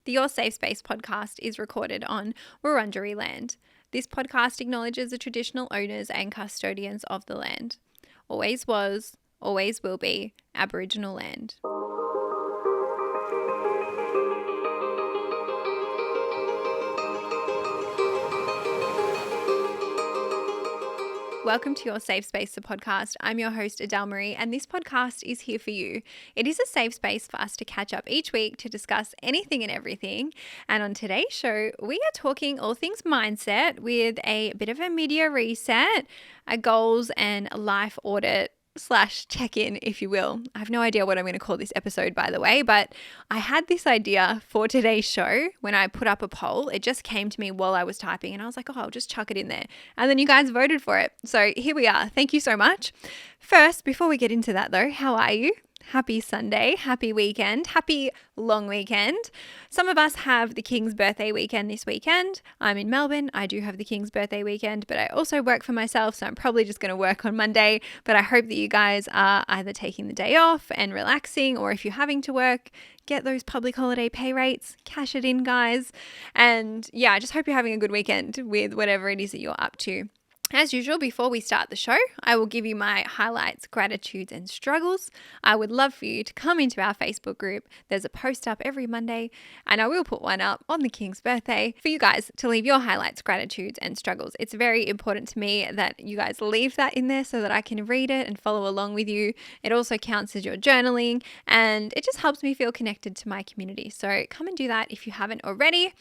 The Your Safe Space podcast is recorded on Wurundjeri land. This podcast acknowledges the traditional owners and custodians of the land. Always was, always will be Aboriginal land. Welcome to Your Safe Space, the podcast. I'm your host, Adele Marie, and this podcast is here for you. It is a safe space for us to catch up each week to discuss anything and everything. And on today's show, we are talking all things mindset with a bit of a media reset, a goals and life audit / check-in, if you will. I have no idea what I'm going to call this episode, by the way, but I had this idea for today's show when I put up a poll. It just came to me while I was typing and I was like, oh, I'll just chuck it in there. And then you guys voted for it. So here we are. Thank you so much. First, before we get into that though, how are you? Happy Sunday, happy weekend, happy long weekend. Some of us have the King's birthday weekend this weekend. I'm in Melbourne. I do have the King's birthday weekend, but I also work for myself, so I'm probably just going to work on Monday. But I hope that you guys are either taking the day off and relaxing, or if you're having to work, get those public holiday pay rates, cash it in, guys. And yeah, I just hope you're having a good weekend with whatever it is that you're up to. As usual, before we start the show, I will give you my highlights, gratitudes, and struggles. I would love for you to come into our Facebook group. There's a post up every Monday, and I will put one up on the King's birthday for you guys to leave your highlights, gratitudes, and struggles. It's very important to me that you guys leave that in there so that I can read it and follow along with you. It also counts as your journaling, and it just helps me feel connected to my community. So come and do that if you haven't already.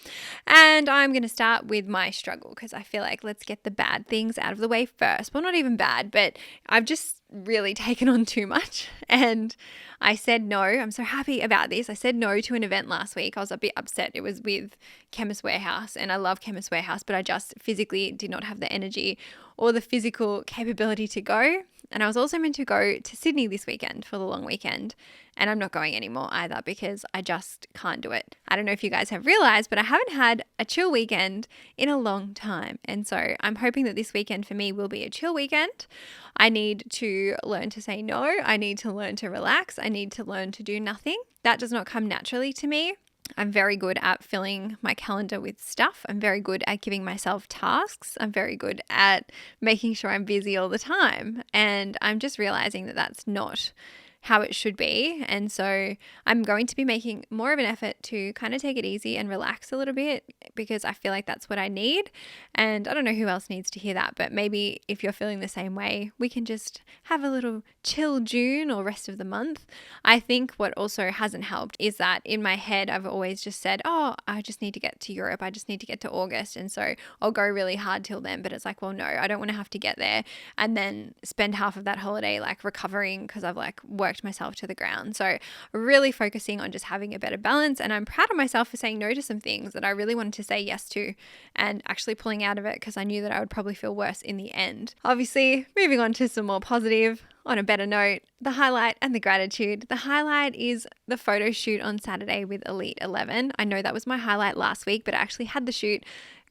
And I'm going to start with my struggle because I feel like let's get the bad things out of the way first. Well, not even bad, but I've just really taken on too much and I said no. I'm so happy about this. I said no to an event last week. I was a bit upset. It was with Chemist Warehouse and I love Chemist Warehouse, but I just physically did not have the energy or the physical capability to go. And I was also meant to go to Sydney this weekend for the long weekend. And I'm not going anymore either because I just can't do it. I don't know if you guys have realized, but I haven't had a chill weekend in a long time. And so I'm hoping that this weekend for me will be a chill weekend. I need to learn to say no. I need to learn to relax. I need to learn to do nothing. That does not come naturally to me. I'm very good at filling my calendar with stuff. I'm very good at giving myself tasks. I'm very good at making sure I'm busy all the time. And I'm just realizing that that's not how it should be. And so I'm going to be making more of an effort to kind of take it easy and relax a little bit because I feel like that's what I need. And I don't know who else needs to hear that, but maybe if you're feeling the same way, we can just have a little chill June or rest of the month. I think what also hasn't helped is that in my head, I've always just said, oh, I just need to get to Europe. I just need to get to August. And so I'll go really hard till then. But it's like, well, no, I don't want to have to get there and then spend half of that holiday like recovering because I've like worked myself to the ground. So really focusing on just having a better balance. And I'm proud of myself for saying no to some things that I really wanted to say yes to and actually pulling out of it because I knew that I would probably feel worse in the end. Obviously, moving on to some more positive, on a better note, the highlight and the gratitude. The highlight is the photo shoot on Saturday with Elite 11. I know that was my highlight last week, but I actually had the shoot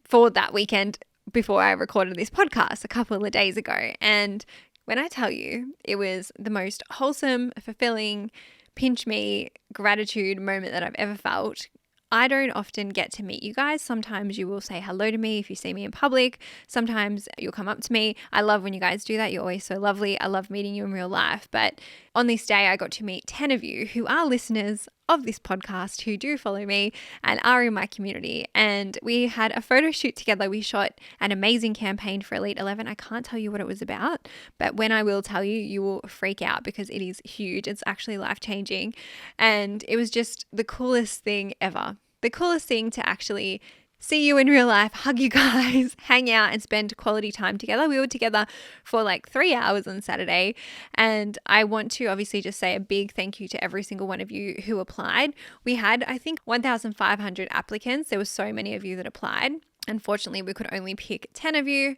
for that weekend before I recorded this podcast a couple of days ago. And when I tell you, it was the most wholesome, fulfilling, pinch me gratitude moment that I've ever felt. I don't often get to meet you guys. Sometimes you will say hello to me if you see me in public. Sometimes you'll come up to me. I love when you guys do that. You're always so lovely. I love meeting you in real life. But on this day, I got to meet 10 of you who are listeners of this podcast, who do follow me and are in my community. And we had a photo shoot together. We shot an amazing campaign for Elite 11. I can't tell you what it was about, but when I will tell you, you will freak out because it is huge. It's actually life-changing. And it was just the coolest thing ever. The coolest thing to actually see you in real life, hug you guys, hang out and spend quality time together. We were together for like 3 hours on Saturday. And I want to obviously just say a big thank you to every single one of you who applied. We had, I think, 1,500 applicants. There were so many of you that applied. Unfortunately, we could only pick 10 of you.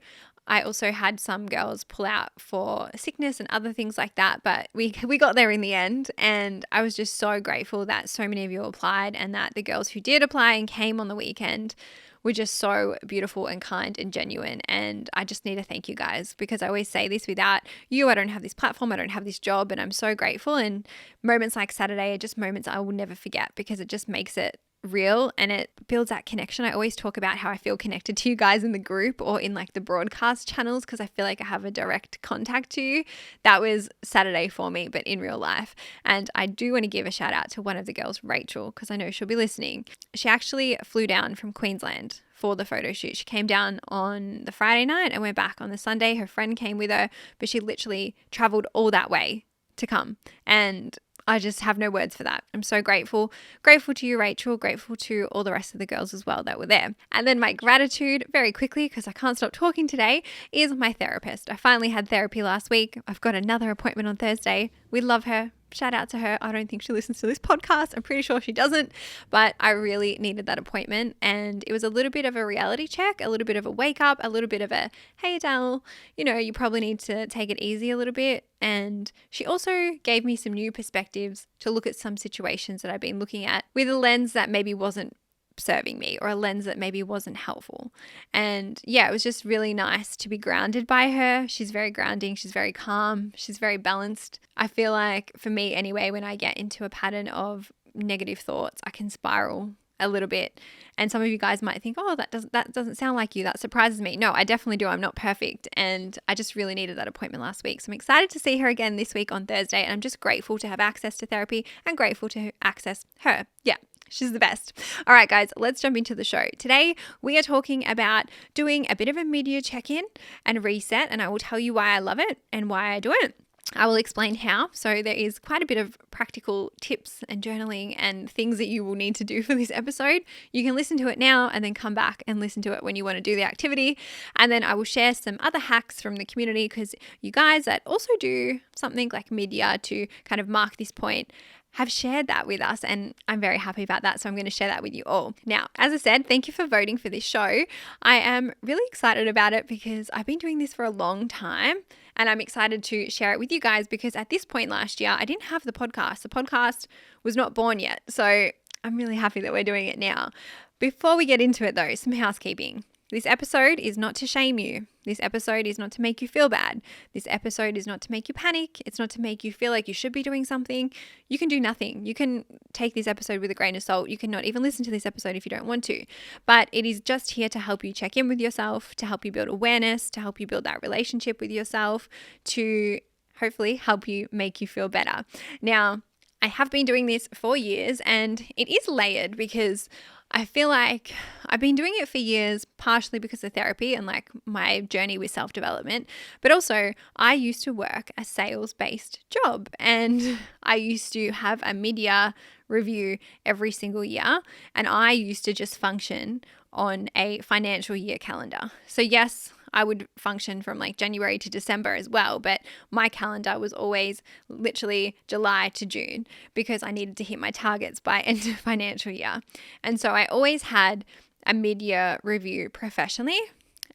I also had some girls pull out for sickness and other things like that, but we got there in the end. And I was just so grateful that so many of you applied and that the girls who did apply and came on the weekend were just so beautiful and kind and genuine. And I just need to thank you guys, because I always say this, without you, I don't have this platform, I don't have this job, and I'm so grateful. And moments like Saturday are just moments I will never forget, because it just makes it real and it builds that connection. I always talk about how I feel connected to you guys in the group or in like the broadcast channels because I feel like I have a direct contact to you. That was Saturday for me, but in real life. And I do want to give a shout out to one of the girls, Rachel, because I know she'll be listening. She actually flew down from Queensland for the photo shoot. She came down on the Friday night and went back on the Sunday. Her friend came with her, but she literally traveled all that way to come. And I just have no words for that. I'm so grateful. Grateful to you, Rachel. Grateful to all the rest of the girls as well that were there. And then my gratitude, very quickly, because I can't stop talking today, is my therapist. I finally had therapy last week. I've got another appointment on Thursday. We love her. Shout out to her. I don't think she listens to this podcast. I'm pretty sure she doesn't, but I really needed that appointment. And it was a little bit of a reality check, a little bit of a wake up, a little bit of a, hey, Adele, you probably need to take it easy a little bit. And she also gave me some new perspectives to look at some situations that I've been looking at with a lens that maybe wasn't serving me or a lens that maybe wasn't helpful. And yeah, it was just really nice to be grounded by her. She's very grounding. She's very calm. She's very balanced. I feel like for me anyway, when I get into a pattern of negative thoughts, I can spiral a little bit. And some of you guys might think, oh, that doesn't sound like you. That surprises me. No, I definitely do. I'm not perfect. And I just really needed that appointment last week. So I'm excited to see her again this week on Thursday. And I'm just grateful to have access to therapy and grateful to access her. Yeah. She's the best. All right, guys, let's jump into the show. Today, we are talking about doing a bit of a mid-year check-in and reset, and I will tell you why I love it and why I do it. I will explain how. So there is quite a bit of practical tips and journaling and things that you will need to do for this episode. You can listen to it now and then come back and listen to it when you want to do the activity. And then I will share some other hacks from the community because you guys that also do something like mid-year to kind of mark this point have shared that with us, and I'm very happy about that. So I'm going to share that with you all. Now, as I said, thank you for voting for this show. I am really excited about it because I've been doing this for a long time and I'm excited to share it with you guys because at this point last year, I didn't have the podcast. The podcast was not born yet. So I'm really happy that we're doing it now. Before we get into it though, some housekeeping. This episode is not to shame you. This episode is not to make you feel bad. This episode is not to make you panic. It's not to make you feel like you should be doing something. You can do nothing. You can take this episode with a grain of salt. You can not even listen to this episode if you don't want to. But it is just here to help you check in with yourself, to help you build awareness, to help you build that relationship with yourself, to hopefully help you make you feel better. Now, I have been doing this for years and it is layered because I feel like I've been doing it for years, partially because of therapy and like my journey with self-development, but also I used to work a sales-based job and I used to have a mid-year review every single year and I used to just function on a financial year calendar. So yes, I would function from like January to December as well, but my calendar was always literally July to June because I needed to hit my targets by end of financial year. And so I always had a mid-year review professionally,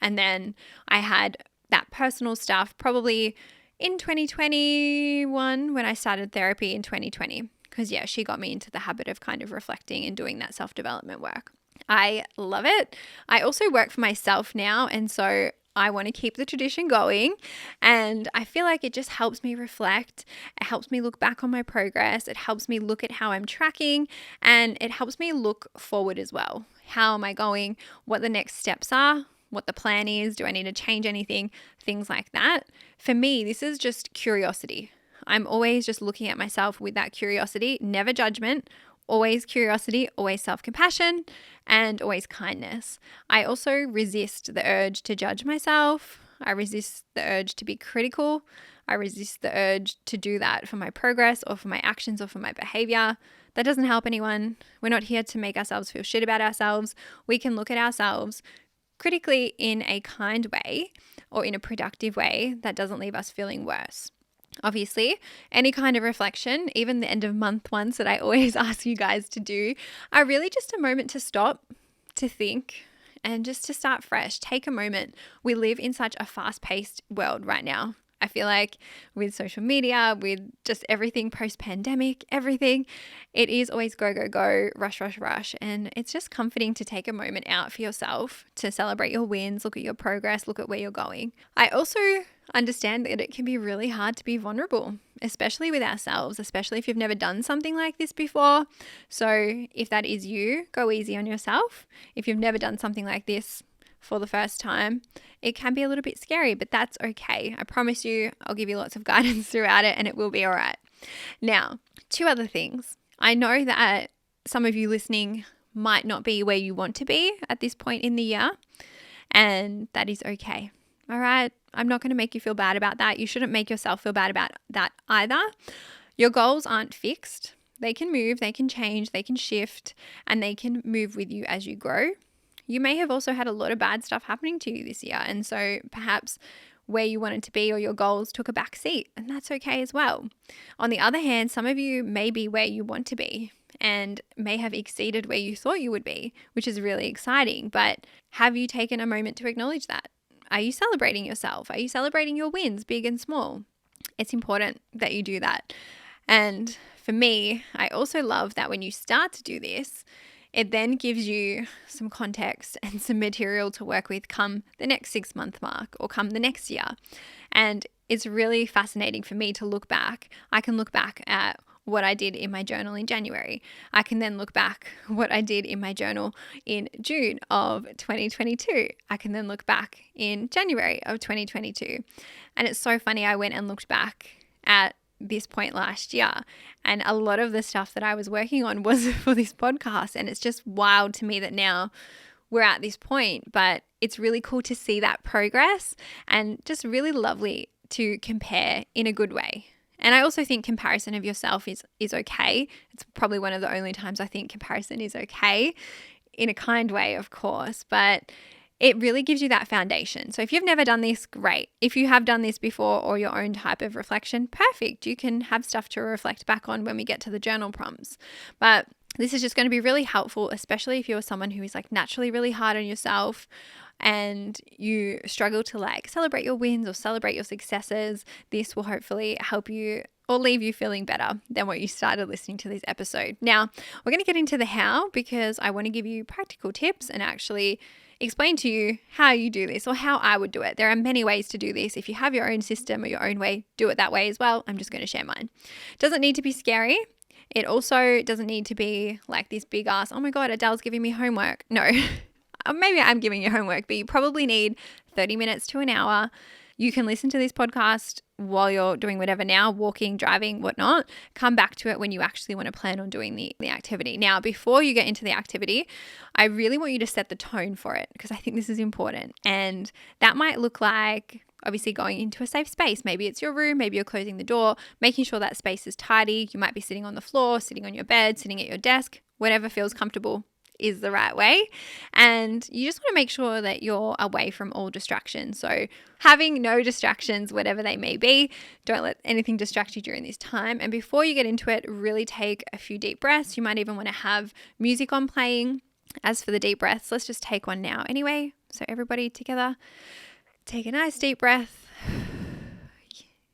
and then I had that personal stuff probably in 2021 when I started therapy in 2020 because yeah, she got me into the habit of kind of reflecting and doing that self-development work. I love it. I also work for myself now, and so I want to keep the tradition going, and I feel like it just helps me reflect. It helps me look back on my progress. It helps me look at how I'm tracking, and it helps me look forward as well. How am I going? What the next steps are? What the plan is? Do I need to change anything? Things like that. For me, this is just curiosity. I'm always just looking at myself with that curiosity, never judgment. Always curiosity, always self-compassion, and always kindness. I also resist the urge to judge myself. I resist the urge to be critical. I resist the urge to do that for my progress or for my actions or for my behavior. That doesn't help anyone. We're not here to make ourselves feel shit about ourselves. We can look at ourselves critically in a kind way or in a productive way that doesn't leave us feeling worse. Obviously, any kind of reflection, even the end of month ones that I always ask you guys to do, are really just a moment to stop, to think, and just to start fresh. Take a moment. We live in such a fast-paced world right now. I feel like with social media, with just everything post-pandemic, everything, it is always go, go, go, rush, rush, rush. And it's just comforting to take a moment out for yourself to celebrate your wins, look at your progress, look at where you're going. I also understand that it can be really hard to be vulnerable, especially with ourselves, especially if you've never done something like this before. So if that is you, go easy on yourself. If you've never done something like this for the first time, it can be a little bit scary, but that's okay. I promise you, I'll give you lots of guidance throughout it and it will be all right. Now, 2 other things. I know that some of you listening might not be where you want to be at this point in the year, and that is okay. All right. I'm not going to make you feel bad about that. You shouldn't make yourself feel bad about that either. Your goals aren't fixed. They can move, they can change, they can shift, and they can move with you as you grow. You may have also had a lot of bad stuff happening to you this year. And so perhaps where you wanted to be or your goals took a back seat, and that's okay as well. On the other hand, some of you may be where you want to be and may have exceeded where you thought you would be, which is really exciting. But have you taken a moment to acknowledge that? Are you celebrating yourself? Are you celebrating your wins, big and small? It's important that you do that. And for me, I also love that when you start to do this, it then gives you some context and some material to work with come the next 6-month mark or come the next year. And it's really fascinating for me to look back. I can look back at what I did in my journal in January. I can then look back what I did in my journal in June of 2022. I can then look back in January of 2022. And it's so funny, I went and looked back at this point last year, and a lot of the stuff that I was working on was for this podcast, and it's just wild to me that now we're at this point. But it's really cool to see that progress and just really lovely to compare in a good way. And I also think comparison of yourself is okay. It's probably one of the only times I think comparison is okay, in a kind way, of course, but it really gives you that foundation. So if you've never done this, great. If you have done this before or your own type of reflection, perfect. You can have stuff to reflect back on when we get to the journal prompts. But this is just going to be really helpful, especially if you're someone who is like naturally really hard on yourself and you struggle to like celebrate your wins or celebrate your successes. This will hopefully help you or leave you feeling better than what you started listening to this episode. Now, we're going to get into the how, because I want to give you practical tips and actually explain to you how you do this or how I would do it. There are many ways to do this. If you have your own system or your own way, do it that way as well. I'm just going to share mine. Doesn't need to be scary. It also doesn't need to be like this big ass, oh my God, Adele's giving me homework. No, maybe I'm giving you homework, but you probably need 30 minutes to an hour. You can listen to this podcast while you're doing whatever now, walking, driving, whatnot. Come back to it when you actually want to plan on doing the activity. Now, before you get into the activity, I really want you to set the tone for it, because I think this is important. And that might look like obviously going into a safe space. Maybe it's your room, maybe you're closing the door, making sure that space is tidy. You might be sitting on the floor, sitting on your bed, sitting at your desk, whatever feels comfortable is the right way. And you just want to make sure that you're away from all distractions. So having no distractions, whatever they may be, don't let anything distract you during this time. And before you get into it, really take a few deep breaths. You might even want to have music on playing. As for the deep breaths, let's just take one now anyway. So everybody together, take a nice deep breath.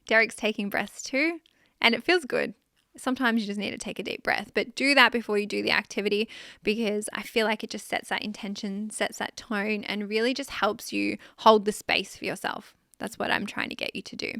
Derek's taking breaths too, and it feels good. Sometimes you just need to take a deep breath, but do that before you do the activity, because I feel like it just sets that intention, sets that tone, and really just helps you hold the space for yourself. That's what I'm trying to get you to do.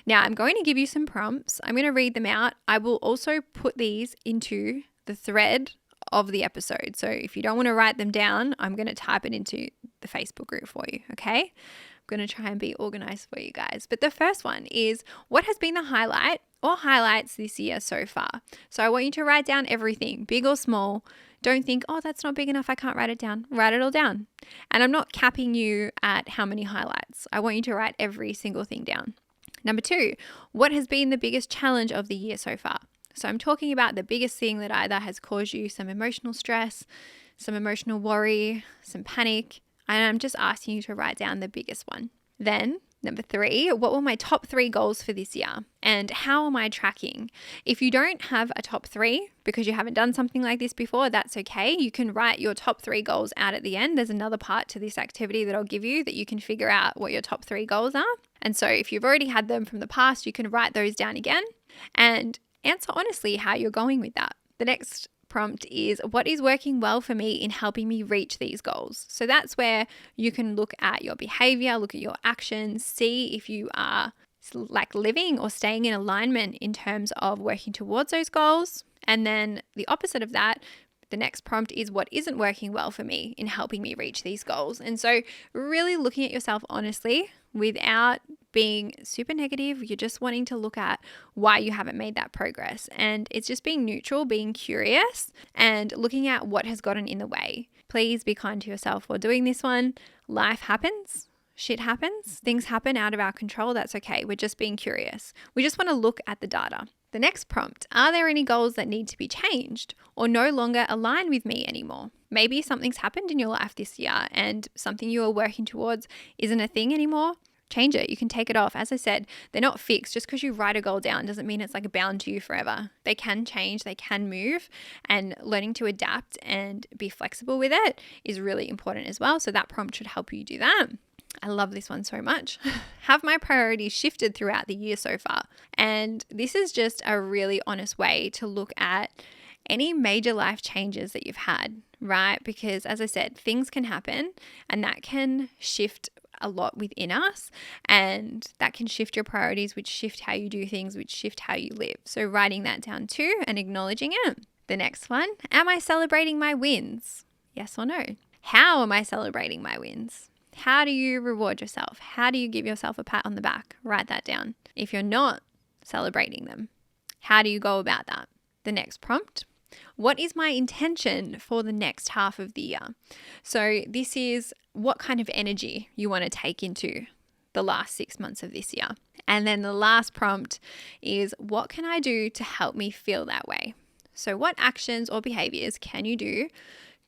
Now, I'm going to give you some prompts. I'm going to read them out. I will also put these into the thread of the episode. So if you don't want to write them down, I'm going to type it into the Facebook group for you, okay? I'm going to try and be organized for you guys. But the first one is, what has been the highlight or highlights this year so far? So I want you to write down everything, big or small. Don't think, oh, that's not big enough, I can't write it down. Write it all down. And I'm not capping you at how many highlights. I want you to write every single thing down. Number 2, what has been the biggest challenge of the year so far? So I'm talking about the biggest thing that either has caused you some emotional stress, some emotional worry, some panic, and I'm just asking you to write down the biggest one. Then Number 3, what were my top 3 goals for this year? And how am I tracking? If you don't have a top 3 because you haven't done something like this before, that's okay. You can write your top 3 goals out at the end. There's another part to this activity that I'll give you that you can figure out what your top 3 goals are. And so if you've already had them from the past, you can write those down again and answer honestly how you're going with that. The next prompt is, what is working well for me in helping me reach these goals? So that's where you can look at your behavior, look at your actions, see if you are like living or staying in alignment in terms of working towards those goals. And then the opposite of that, the next prompt is, what isn't working well for me in helping me reach these goals? And so really looking at yourself honestly without being super negative. You're just wanting to look at why you haven't made that progress. And it's just being neutral, being curious, and looking at what has gotten in the way. Please be kind to yourself while doing this one. Life happens. Shit happens. Things happen out of our control. That's okay. We're just being curious. We just want to look at the data. The next prompt, are there any goals that need to be changed or no longer align with me anymore? Maybe something's happened in your life this year and something you are working towards isn't a thing anymore. Change it. You can take it off. As I said, they're not fixed. Just because you write a goal down doesn't mean it's like bound to you forever. They can change, they can move, and learning to adapt and be flexible with it is really important as well. So that prompt should help you do that. I love this one so much. Have my priorities shifted throughout the year so far? And this is just a really honest way to look at any major life changes that you've had, right? Because as I said, things can happen and that can shift a lot within us, and that can shift your priorities, which shift how you do things, which shift how you live. So writing that down too and acknowledging it. The next one, am I celebrating my wins? Yes or no? How am I celebrating my wins? How do you reward yourself? How do you give yourself a pat on the back? Write that down. If you're not celebrating them, how do you go about that? The next prompt, what is my intention for the next half of the year? So this is what kind of energy you want to take into the last 6 months of this year. And then the last prompt is, what can I do to help me feel that way? So what actions or behaviors can you do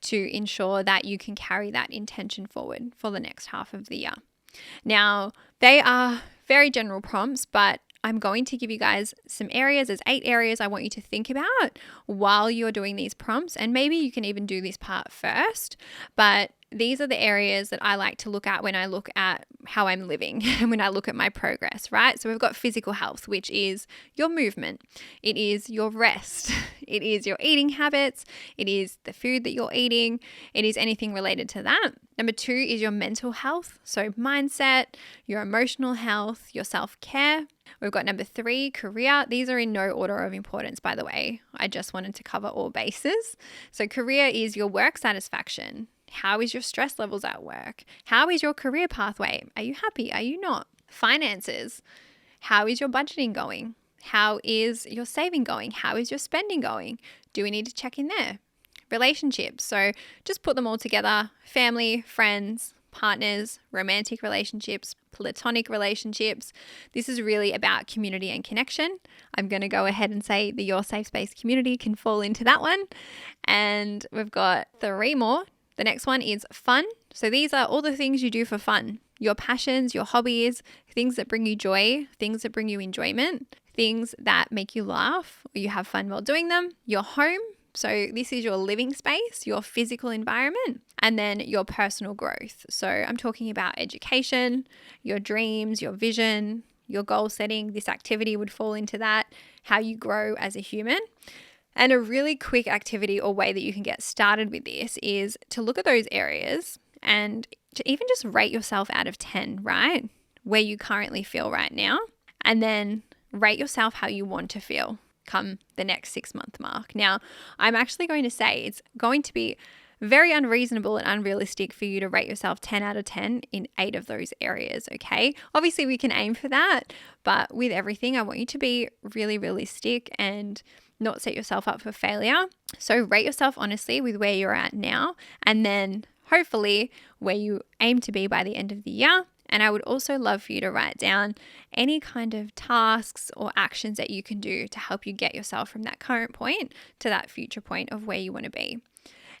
to ensure that you can carry that intention forward for the next half of the year? Now, they are very general prompts, but I'm going to give you guys some areas. There's 8 areas I want you to think about while you're doing these prompts. And maybe you can even do this part first, but these are the areas that I like to look at when I look at how I'm living and when I look at my progress, right? So we've got physical health, which is your movement. It is your rest. It is your eating habits. It is the food that you're eating. It is anything related to that. Number 2 is your mental health. So mindset, your emotional health, your self-care. We've got number 3, career. These are in no order of importance, by the way. I just wanted to cover all bases. So career is your work satisfaction. How is your stress levels at work? How is your career pathway? Are you happy? Are you not? Finances. How is your budgeting going? How is your saving going? How is your spending going? Do we need to check in there? Relationships. So just put them all together. Family, friends, partners, romantic relationships, platonic relationships. This is really about community and connection. I'm going to go ahead and say the Your Safe Space community can fall into that one. And we've got 3 more. The next one is fun. So these are all the things you do for fun. Your passions, your hobbies, things that bring you joy, things that bring you enjoyment, things that make you laugh or you have fun while doing them. Your home. So this is your living space, your physical environment, and then your personal growth. So I'm talking about education, your dreams, your vision, your goal setting. This activity would fall into that, how you grow as a human. And a really quick activity or way that you can get started with this is to look at those areas and to even just rate yourself out of 10, right? Where you currently feel right now. And then rate yourself how you want to feel come the next 6-month mark. Now, I'm actually going to say it's going to be very unreasonable and unrealistic for you to rate yourself 10 out of 10 in 8 of those areas, okay? Obviously, we can aim for that, but with everything, I want you to be really realistic and not set yourself up for failure. So rate yourself honestly with where you're at now, and then hopefully where you aim to be by the end of the year. And I would also love for you to write down any kind of tasks or actions that you can do to help you get yourself from that current point to that future point of where you want to be.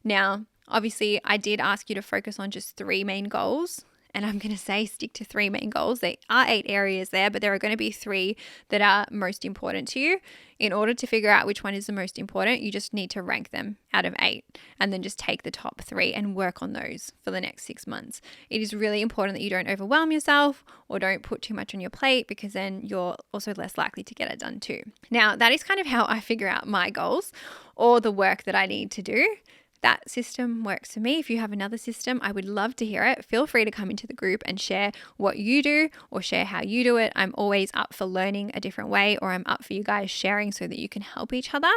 Now, obviously, I did ask you to focus on just 3 main goals, and I'm going to say stick to 3 main goals. There are 8 areas there, but there are going to be 3 that are most important to you. In order to figure out which one is the most important, you just need to rank them out of 8 and then just take the top 3 and work on those for the next 6 months. It is really important that you don't overwhelm yourself or don't put too much on your plate, because then you're also less likely to get it done too. Now, that is kind of how I figure out my goals or the work that I need to do. That system works for me. If you have another system, I would love to hear it. Feel free to come into the group and share what you do or share how you do it. I'm always up for learning a different way, or I'm up for you guys sharing so that you can help each other.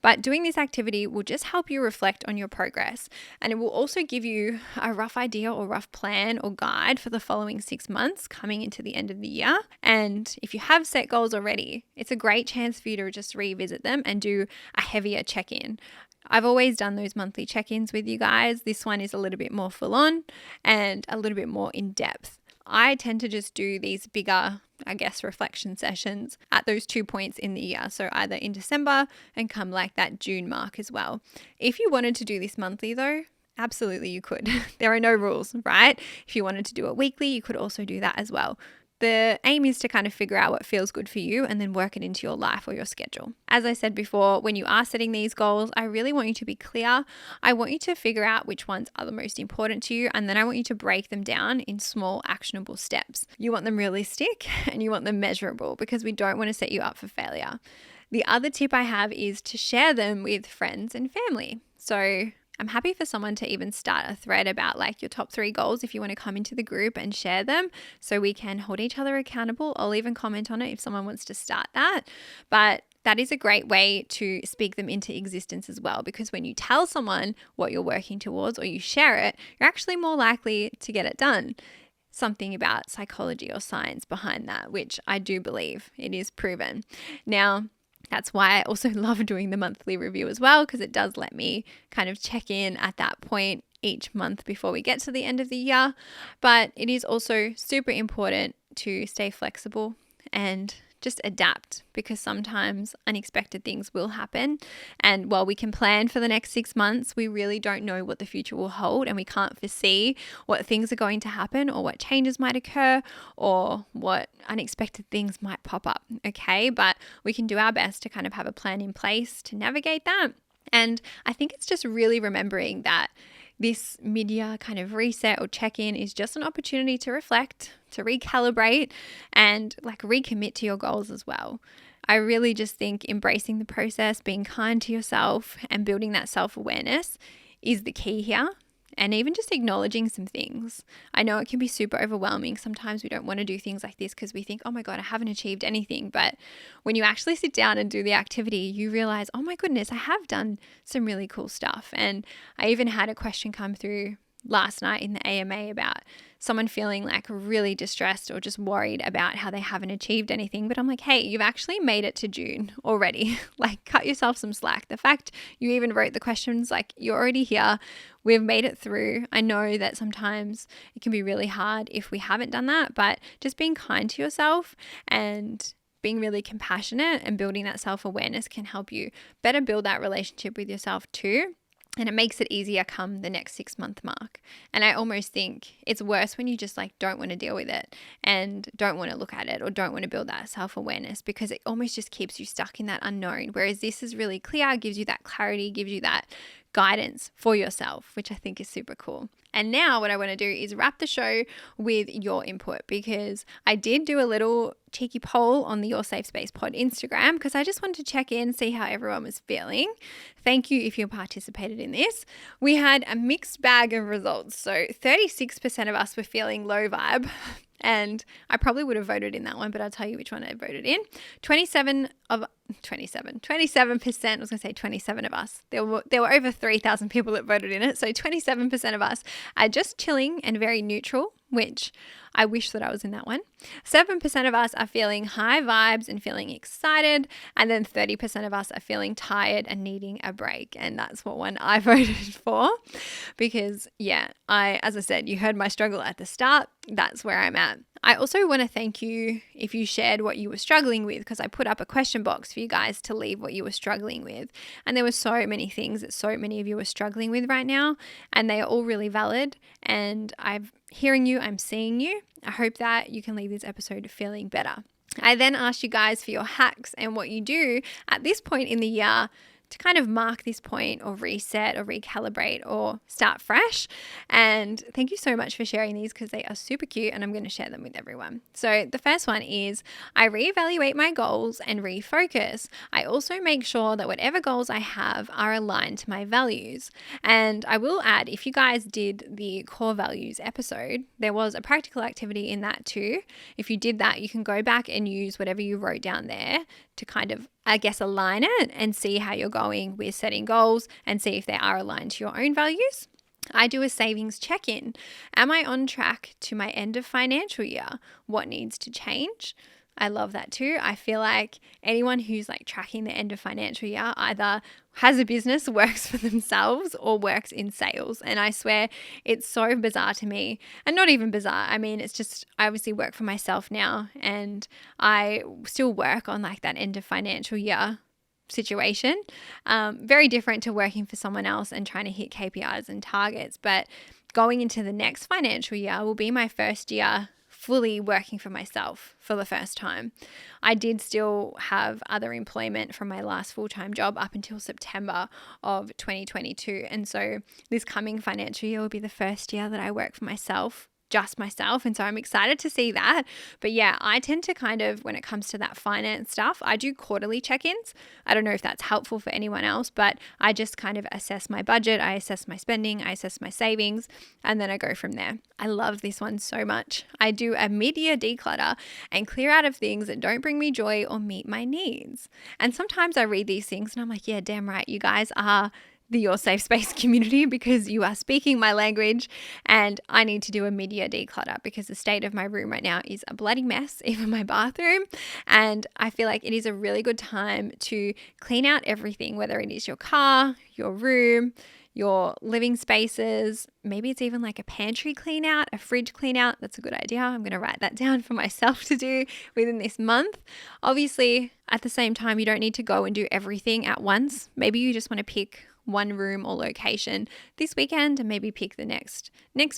But doing this activity will just help you reflect on your progress, and it will also give you a rough idea or rough plan or guide for the following 6 months coming into the end of the year. And if you have set goals already, it's a great chance for you to just revisit them and do a heavier check-in. I've always done those monthly check-ins with you guys. This one is a little bit more full on and a little bit more in depth. I tend to just do these bigger, reflection sessions at those 2 points in the year. So either in December and come like that June mark as well. If you wanted to do this monthly though, absolutely you could. There are no rules, right? If you wanted to do it weekly, you could also do that as well. The aim is to kind of figure out what feels good for you and then work it into your life or your schedule. As I said before, when you are setting these goals, I really want you to be clear. I want you to figure out which ones are the most important to you, and then I want you to break them down in small, actionable steps. You want them realistic and you want them measurable, because we don't want to set you up for failure. The other tip I have is to share them with friends and family. So I'm happy for someone to even start a thread about like your top 3 goals if you want to come into the group and share them, so we can hold each other accountable. I'll even comment on it if someone wants to start that. But that is a great way to speak them into existence as well, because when you tell someone what you're working towards or you share it, you're actually more likely to get it done. Something about psychology or science behind that, which I do believe it is proven. Now, that's why I also love doing the monthly review as well, because it does let me kind of check in at that point each month before we get to the end of the year. But it is also super important to stay flexible and just adapt, because sometimes unexpected things will happen. And while we can plan for the next 6 months, we really don't know what the future will hold, and we can't foresee what things are going to happen or what changes might occur or what unexpected things might pop up. Okay, but we can do our best to kind of have a plan in place to navigate that. And I think it's just really remembering that this mid-year kind of reset or check-in is just an opportunity to reflect, to recalibrate, and like recommit to your goals as well. I really just think embracing the process, being kind to yourself, and building that self-awareness is the key here. And even just acknowledging some things. I know it can be super overwhelming. Sometimes we don't want to do things like this because we think, oh my God, I haven't achieved anything. But when you actually sit down and do the activity, you realize, oh my goodness, I have done some really cool stuff. And I even had a question come through last night in the AMA about someone feeling like really distressed or just worried about how they haven't achieved anything. But I'm like, hey, you've actually made it to June already. Like, cut yourself some slack. The fact you even wrote the questions, like, you're already here. We've made it through. I know that sometimes it can be really hard if we haven't done that, but just being kind to yourself and being really compassionate and building that self-awareness can help you better build that relationship with yourself too. And it makes it easier come the next 6 month mark. And I almost think it's worse when you just like don't want to deal with it and don't want to look at it or don't want to build that self-awareness, because it almost just keeps you stuck in that unknown. Whereas this is really clear, gives you that clarity, gives you that guidance for yourself, which I think is super cool. And now what I want to do is wrap the show with your input, because I did do a little cheeky poll on the Your Safe Space Pod Instagram, because I just wanted to check in, see how everyone was feeling. Thank you if you participated in this. We had a mixed bag of results. So 36% of us were feeling low vibe. And I probably would have voted in that one, but I'll tell you which one I voted in. 27%, I was going to say 27 of us. There were over 3,000 people that voted in it. So 27% of us are just chilling and very neutral, which I wish that I was in that one. 7% of us are feeling high vibes and feeling excited. And then 30% of us are feeling tired and needing a break. And that's what one I voted for, because as I said, you heard my struggle at the start. That's where I'm at. I also want to thank you if you shared what you were struggling with, because I put up a question box for you guys to leave what you were struggling with. And there were so many things that so many of you are struggling with right now, and they are all really valid. And I'm hearing you, I'm seeing you. I hope that you can leave this episode feeling better. I then asked you guys for your hacks and what you do at this point in the year to kind of mark this point or reset or recalibrate or start fresh. And thank you so much for sharing these, because they are super cute and I'm going to share them with everyone. So the first one is I reevaluate my goals and refocus. I also make sure that whatever goals I have are aligned to my values. And I will add, if you guys did the core values episode, there was a practical activity in that too. If you did that, you can go back and use whatever you wrote down there to kind of, I guess, align it and see how you're going with setting goals and see if they are aligned to your own values. I do a savings check-in. Am I on track to my end of financial year? What needs to change? I love that too. I feel like anyone who's like tracking the end of financial year either has a business, works for themselves, or works in sales. And I swear it's so bizarre to me. And not even bizarre. I mean, it's just, I obviously work for myself now, and I still work on like that end of financial year situation. Very different to working for someone else and trying to hit KPIs and targets. But going into the next financial year will be my first year fully working for myself for the first time. I did still have other employment from my last full-time job up until September of 2022. And so this coming financial year will be the first year that I work for myself, just myself. And so I'm excited to see that. But yeah, I tend to kind of, when it comes to that finance stuff, I do quarterly check-ins. I don't know if that's helpful for anyone else, but I just kind of assess my budget, I assess my spending, I assess my savings, and then I go from there. I love this one so much. I do a mid-year declutter and clear out of things that don't bring me joy or meet my needs. And sometimes I read these things and I'm like, yeah, damn right, you guys are the Your Safe Space community, because you are speaking my language, and I need to do a mid-year declutter because the state of my room right now is a bloody mess, even my bathroom. And I feel like it is a really good time to clean out everything, whether it is your car, your room, your living spaces. Maybe it's even like a pantry clean out, a fridge clean out. That's a good idea. I'm going to write that down for myself to do within this month. Obviously, at the same time, you don't need to go and do everything at once. Maybe you just want to pick one room or location this weekend and maybe pick the next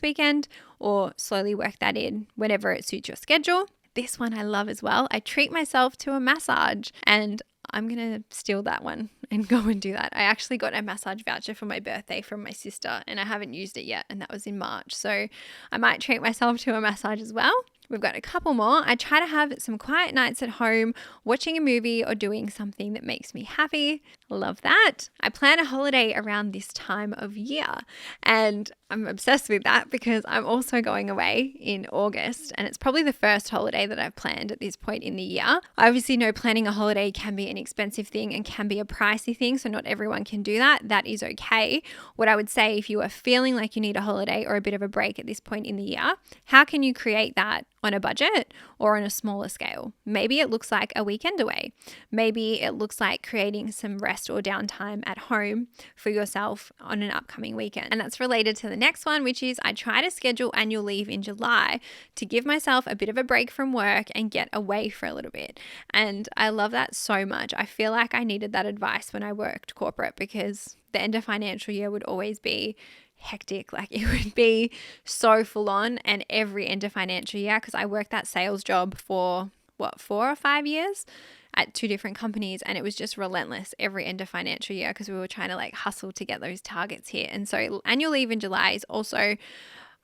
weekend, or slowly work that in whenever it suits your schedule. This one I love as well. I treat myself to a massage, and I'm going to steal that one and go and do that. I actually got a massage voucher for my birthday from my sister, and I haven't used it yet, and that was in March. So I might treat myself to a massage as well. We've got a couple more. I try to have some quiet nights at home, watching a movie or doing something that makes me happy. Love that. I plan a holiday around this time of year, and I'm obsessed with that because I'm also going away in August, and it's probably the first holiday that I've planned at this point in the year. I obviously know planning a holiday can be an expensive thing and can be a pricey thing, so not everyone can do that. That is okay. What I would say, if you are feeling like you need a holiday or a bit of a break at this point in the year, how can you create that on a budget or on a smaller scale? Maybe it looks like a weekend away. Maybe it looks like creating some rest or downtime at home for yourself on an upcoming weekend. And that's related to the next one, which is I try to schedule annual leave in July to give myself a bit of a break from work and get away for a little bit. And I love that so much. I feel like I needed that advice when I worked corporate, because the end of financial year would always be hectic. Like, it would be so full on, and every end of financial year, because I worked that sales job for 4 or 5 years at 2 different companies, and it was just relentless every end of financial year because we were trying to like hustle to get those targets hit. And so annual leave in July is also,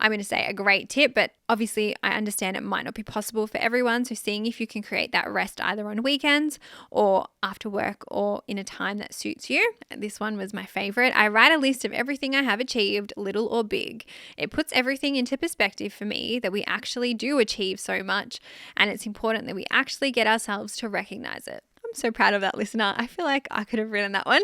I'm going to say, a great tip, but obviously I understand it might not be possible for everyone. So seeing if you can create that rest either on weekends or after work or in a time that suits you. This one was my favorite. I write a list of everything I have achieved, little or big. It puts everything into perspective for me that we actually do achieve so much, and it's important that we actually get ourselves to recognize it. I'm so proud of that, listener. I feel like I could have written that one.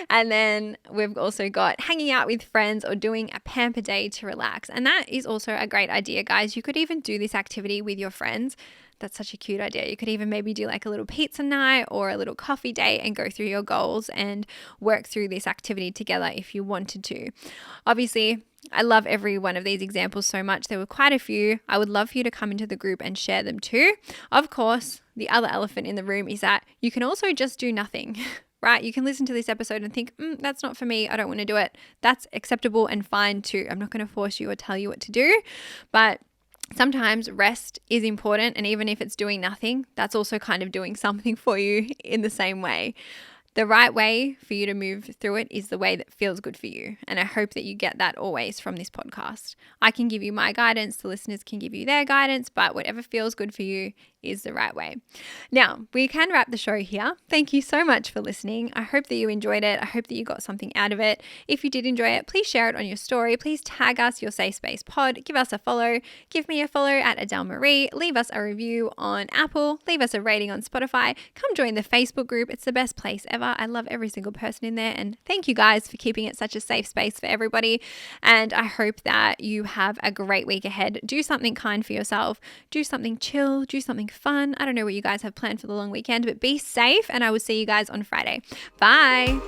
And then we've also got hanging out with friends or doing a pamper day to relax. And that is also a great idea, guys. You could even do this activity with your friends. That's such a cute idea. You could even maybe do like a little pizza night or a little coffee date and go through your goals and work through this activity together if you wanted to. Obviously, I love every one of these examples so much. There were quite a few. I would love for you to come into the group and share them too. Of course, the other elephant in the room is that you can also just do nothing. Right? You can listen to this episode and think, that's not for me. I don't want to do it. That's acceptable and fine too. I'm not going to force you or tell you what to do, but sometimes rest is important. And even if it's doing nothing, that's also kind of doing something for you in the same way. The right way for you to move through it is the way that feels good for you. And I hope that you get that always from this podcast. I can give you my guidance, the listeners can give you their guidance, but whatever feels good for you is the right way. Now, we can wrap the show here. Thank you so much for listening. I hope that you enjoyed it. I hope that you got something out of it. If you did enjoy it, please share it on your story. Please tag us, Your Safe Space Pod. Give us a follow. Give me a follow at Adele Marie. Leave us a review on Apple. Leave us a rating on Spotify. Come join the Facebook group. It's the best place ever. I love every single person in there. And thank you guys for keeping it such a safe space for everybody. And I hope that you have a great week ahead. Do something kind for yourself. Do something chill. Do something fun. I don't know what you guys have planned for the long weekend, but be safe, and I will see you guys on Friday. Bye.